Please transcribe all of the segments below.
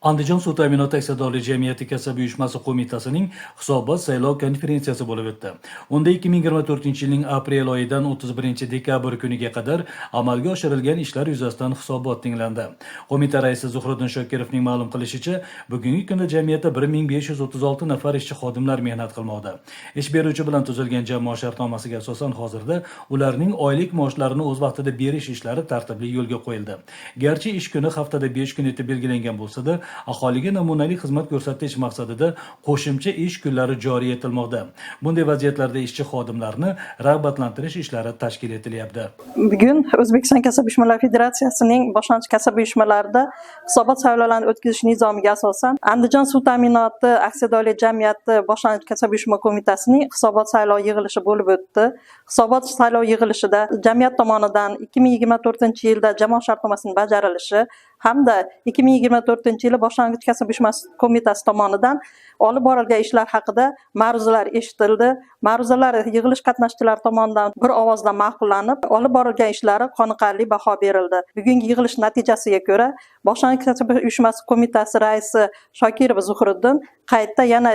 Andijon suv ta'minoti aksiyadorlik jamiyati kasaba uyushmasi qo'mitasining hisobot saylov konferensiyasi bo'lib o'tdi. Unda 2024-yilning aprel oyidan 31 dekabr kuniga qadar amalga oshirilgan ishlar yuzasidan hisobot tinglandi. Qo'mita raisi Zuhriddin Shokirovning ma'lum qilishicha, bugungi kunda jamiyatda 1536 nafar ishchi xodimlar mehnat qilmoqda. Ish beruvchi bilan tuzilgan jamoa shartnomasiga asosan hozirda ularning oylik maoshlarini o'z vaqtida berish ishlari tartibli yo'lga qo'yildi. Garchi ish kuni haftada 5 kun etib belgilangan bo'lsa-da, aholiga namunali xizmat ko'rsatish maqsadida qo'shimcha ish kunlari joriy etilmoqda. Bunday vaziyatlarda ishchi xodimlarni rag'batlantirish ishlari tashkil etilyapti. Bugun O'zbekiston kasaba uyushmalari federatsiyasining boshlang'ich kasaba uyushmalarida hisobot saylovlarini o'tkazish nizomiga asosan Andijon suv ta'minoti aksiyadorlik jamiyati boshlang'ich kasaba uyushma qo'mitasining hisobot saylov yig'ilishi bo'lib o'tdi. Hisobot saylov yig'ilishida jamiyat tomonidan 2024-yilda jamoat shartnomasining bajarilishi hamda 2024-yili boshlang'ich kasaba uyushmasi qo'mitasi tomonidan olib borilgan ishlar haqida ma'ruzalar eshitildi. Ma'ruzalar yig'ilish qatnashchilari tomonidan bir ovozdan ma'qullanib, olib borilgan ishlari qoniqarli baho berildi. Bugungi yig'ilish natijasiga ko'ra, boshlang'ich kasaba uyushmasi qo'mitasi raisi Shokirov Zuhriddin qayta yana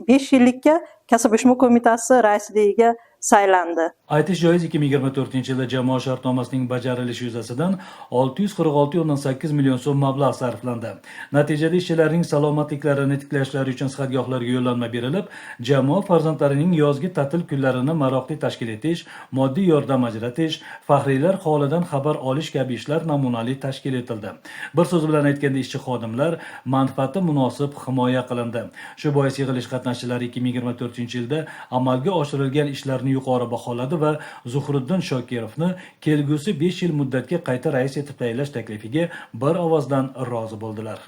5 yillikka kasaba uyushma qo'mitasi raisligiga saylandi. Aytish joiz, 2024-yilda jamoat shartnomasining bajarilishi yuzasidan 646.8 million so'm mablag' sarflandi. Natijada ishchilarning salomatliklarini tiklashlari uchun sihatgohlarga yo'llanma berilib, jamoa farzandlarining yozgi ta'til kunlarini maroqli tashkil etish, moddiy yordam ajratish, faxriylar holidan xabar olish kabi ishlar namunali tashkil etildi. Bir so'z bilan aytganda, ishchi xodimlar manfaati munosib himoya qilindi. Shu bois yig'ilish qatnashchilari 2024-yilda amalga oshirilgan ishlarni yuqori baholadi va Zuhriddin Shokirovni kelgusi 5 yil muddatga qayta rais etib tayinlash taklifiga bir ovozdan rozi bo'ldilar.